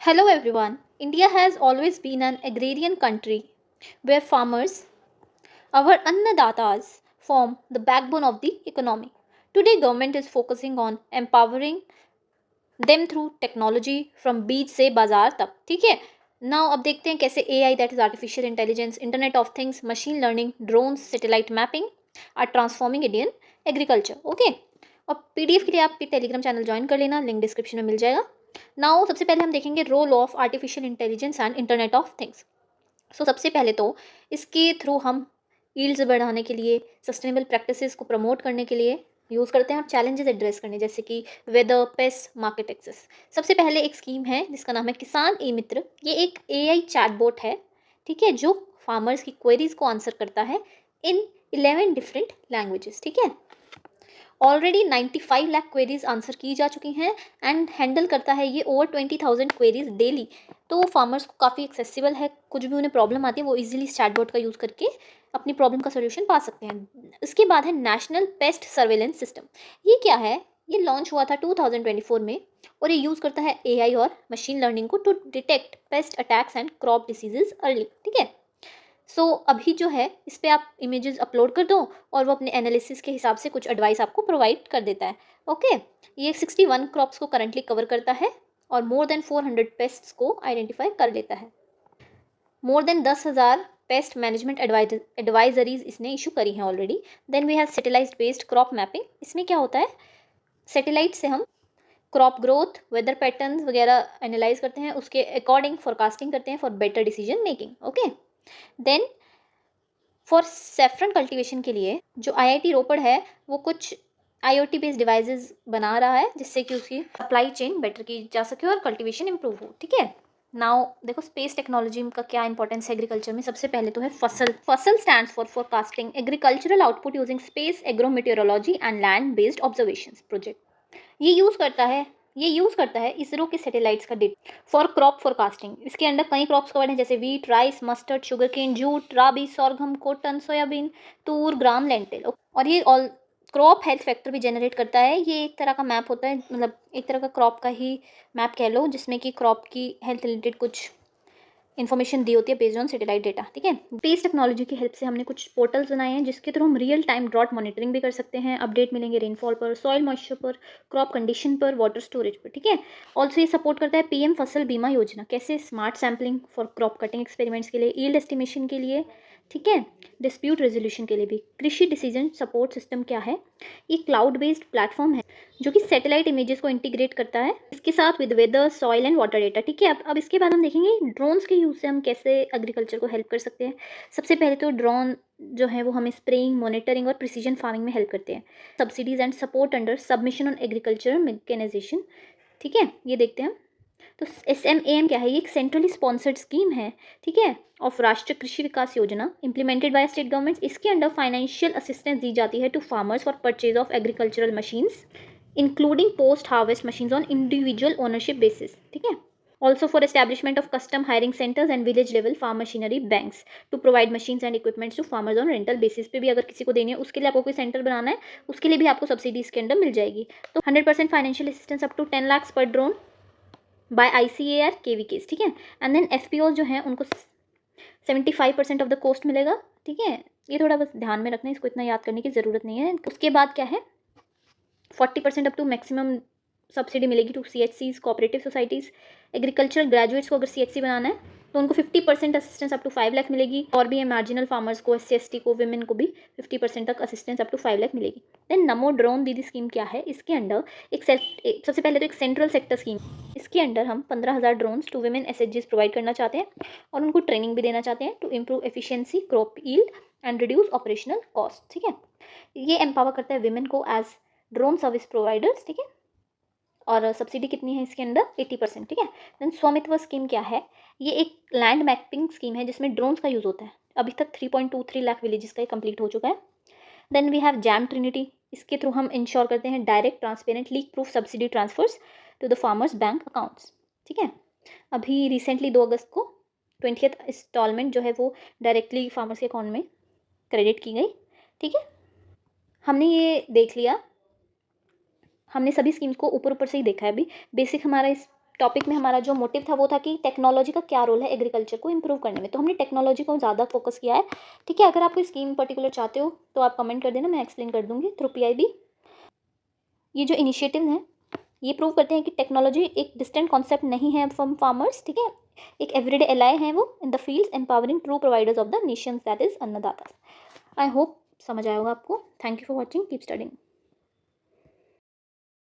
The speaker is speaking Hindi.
Hello everyone. India has always been an agrarian country where farmers, our annadatas, form the backbone of the economy. Today government is focusing on empowering them through technology from बीज से बाजार तक. ठीक है. नाउ अब देखते हैं कैसे AI, that is artificial intelligence, internet of things, machine learning, drones, satellite mapping are transforming Indian agriculture. Okay. और PDF के लिए आप टेलीग्राम चैनल ज्वाइन कर लेना, लिंक डिस्क्रिप्शन में मिल जाएगा. नाउ सबसे पहले हम देखेंगे role of artificial intelligence and internet of things. So सबसे पहले तो इसके थ्रू हम यील्ड्स बढ़ाने के लिए, सस्टेनेबल प्रैक्टिसेस को प्रमोट करने के लिए यूज़ करते हैं और चैलेंजेस एड्रेस करने, जैसे कि वेदर, पेस्ट, मार्केट एक्सेस. सबसे पहले एक स्कीम है जिसका नाम है किसान ई मित्र. ये एक AI चैटबॉट है, ठीक है, जो फार्मर्स की क्वेरीज को आंसर करता है इन 11 डिफरेंट लैंग्वेजेस. ठीक है. ऑलरेडी 95 लाख क्वेरीज आंसर की जा चुकी हैं एंड हैंडल करता है ये ओवर 20,000 क्वेरीज डेली. तो फार्मर्स को काफ़ी एक्सेसिबल है. कुछ भी उन्हें प्रॉब्लम आती है वो इजीली इस चैटबॉट का यूज़ करके अपनी प्रॉब्लम का सोल्यूशन पा सकते हैं. इसके बाद है नेशनल पेस्ट सर्वेलेंस सिस्टम. ये क्या है? ये लॉन्च हुआ था 2024 में और ये यूज़ करता है AI और मशीन लर्निंग को to detect pest attacks and crop diseases early. ठीक है. अभी जो है इस पे आप इमेजेस अपलोड कर दो और वो अपने एनालिसिस के हिसाब से कुछ एडवाइस आपको प्रोवाइड कर देता है. ओके. ये 61 क्रॉप्स को करंटली कवर करता है और मोर देन 400 पेस्ट्स को आइडेंटिफाई कर लेता है. More than 10,000 pest management advisories इसने इशू करी हैं already. Then we have satellite based crop mapping. इसमें क्या होता है? सैटेलाइट से हम क्रॉप ग्रोथ, वेदर पैटर्न्स वगैरह एनालाइज करते हैं, उसके अकॉर्डिंग फोरकास्टिंग करते हैं for better decision making. Okay. Then for saffron cultivation के लिए जो IIT रोपड़ है वो कुछ IoT बेस्ड डिवाइसेस बना रहा है जिससे कि उसकी सप्लाई चेन बेटर की जा सके और कल्टीवेशन इंप्रूव हो. ठीक है. नाउ देखो स्पेस टेक्नोलॉजी का क्या इंपॉर्टेंस है एग्रीकल्चर में. सबसे पहले तो है FASAL. FASAL stands for forecasting agricultural output using space, agrometeorology and land based observations project. ये यूज़ करता है इसरो के सैटेलाइट्स का डेटा फॉर क्रॉप फोरकास्टिंग. इसके अंदर कई क्रॉप्स कवर्ड हैं जैसे wheat, rice, mustard, sugar cane, jute, rabi, sorghum, cotton, soybean, tur, gram, lentil. और ये ऑल क्रॉप हेल्थ फैक्टर भी जनरेट करता है. ये एक तरह का मैप होता है, मतलब एक तरह का क्रॉप का ही मैप कह लो, जिसमें कि क्रॉप की हेल्थ रिलेटेड कुछ इन्फॉर्मेशन दी होती है बेस्ड ऑन सैटेलाइट डेटा. ठीक है. स्पेस टेक्नोलॉजी की हेल्प से हमने कुछ पोर्टल्स बनाए हैं जिसके थ्रू हम रियल टाइम ड्रॉट मॉनिटरिंग भी कर सकते हैं. अपडेट मिलेंगे रेनफॉल पर, सॉइल मॉइस्चर पर, क्रॉप कंडीशन पर, वाटर स्टोरेज पर. ठीक है. ऑल्सो ये सपोर्ट करता है PM फसल बीमा योजना. कैसे? Smart sampling for crop cutting experiments के लिए, ईल्ड एस्टिमेशन के लिए. ठीक है. डिस्प्यूट रेजोल्यूशन के लिए भी. कृषि डिसीजन सपोर्ट सिस्टम क्या है? ये क्लाउड बेस्ड प्लेटफॉर्म है जो कि सैटेलाइट इमेजेस को इंटीग्रेट करता है इसके साथ with weather, soil and water data. ठीक है. अब इसके बाद हम देखेंगे ड्रोन्स के यूज़ से हम कैसे एग्रीकल्चर को हेल्प कर सकते हैं. सबसे पहले तो ड्रोन जो है वो हमें स्प्रेइंग, मॉनिटरिंग और प्रिसीजन फार्मिंग में हेल्प करते हैं. Subsidies and support under submission on agriculture mechanisation. ठीक है. ये देखते हैं. तो SMAM क्या है? ये एक सेंट्रली स्पॉन्सर्ड स्कीम है. ठीक है. ऑफ राष्ट्रीय Krishi Vikas Yojana implemented by state governments. इसके अंडर फाइनेंशियल असिस्टेंस दी जाती है to farmers for purchase of agricultural machines including post harvest machines on individual ownership basis. ठीक है. Also for establishment of custom hiring centres and village level farm machinery banks to provide machines and equipments to farmers on rental basis पे भी अगर किसी को देनी है उसके लिए आपको कोई सेंटर बनाना है उसके लिए भी आपको सब्सिडी इसके अंदर मिल जाएगी. तो 100% financial assistance up to 10 lakhs पर ड्रोन बाय ICAR KVKs. ठीक है. एंड देन FPOs जो हैं उनको 75% ऑफ द कॉस्ट मिलेगा. ठीक है. ये थोड़ा बस ध्यान में रखना है, इसको इतना याद करने की ज़रूरत नहीं है. उसके बाद क्या है? 40% अप टू मैक्सिमम सब्सिडी मिलेगी to CHCs, cooperative societies. Agricultural graduates को अगर CHC बनाना है तो उनको 50% असिस्टेंस अप टू 5 लाख मिलेगी. और भी है मार्जिनल फार्मर्स को, SC ST को, विमेन को भी 50% तक असिस्टेंस अप टू 5 लाख मिलेगी. देन नमो ड्रोन दीदी स्कीम क्या है? इसके अंडर सबसे पहले तो एक सेंट्रल सेक्टर स्कीम. इसके अंडर हम 15,000 drones to women SHGs provide करना चाहते हैं और उनको ट्रेनिंग भी देना चाहते हैं to improve efficiency, crop yield and reduce operational cost. ठीक है. ये एम्पावर करता है विमेन को एज ड्रोन सर्विस प्रोवाइडर्स. ठीक है. और सब्सिडी कितनी है इसके अंदर? 80%. ठीक है. देन स्वामित्व स्कीम क्या है? ये एक लैंड मैपिंग स्कीम है जिसमें ड्रोन्स का यूज़ होता है. अभी तक 3.23 लाख विलेजेस का कंप्लीट हो चुका है. Then we have JAM trinity. इसके थ्रू हम इंश्योर करते हैं direct, transparent, leak proof subsidy transfers to the farmers bank accounts. ठीक है. अभी रिसेंटली 2 अगस्त को 20th इंस्टॉलमेंट जो है वो डायरेक्टली फार्मर्स के अकाउंट में क्रेडिट की गई. ठीक है. हमने ये देख लिया, हमने सभी स्कीम्स को ऊपर ऊपर से ही देखा है. अभी बेसिक हमारा इस टॉपिक में हमारा जो मोटिव था वो था कि टेक्नोलॉजी का क्या रोल है एग्रीकल्चर को इम्प्रूव करने में, तो हमने टेक्नोलॉजी को ज़्यादा फोकस किया है। ठीक है, अगर आप कोई स्कीम पर्टिकुलर चाहते हो तो आप कमेंट कर देना, मैं एक्सप्लेन कर दूंगी थ्रू PIB। ये जो इनिशिएटिव हैं ये प्रूव करते हैं कि टेक्नोलॉजी एक डिस्टेंट कॉन्सेप्ट नहीं है फ्रॉम फार्मर्स। ठीक है, एक एवरीडे एलाय हैं वो in the fields empowering true providers of the Nations that is अन्नदाता। आई होप समझ आया होगा आपको। Thank you for watching, keep studying.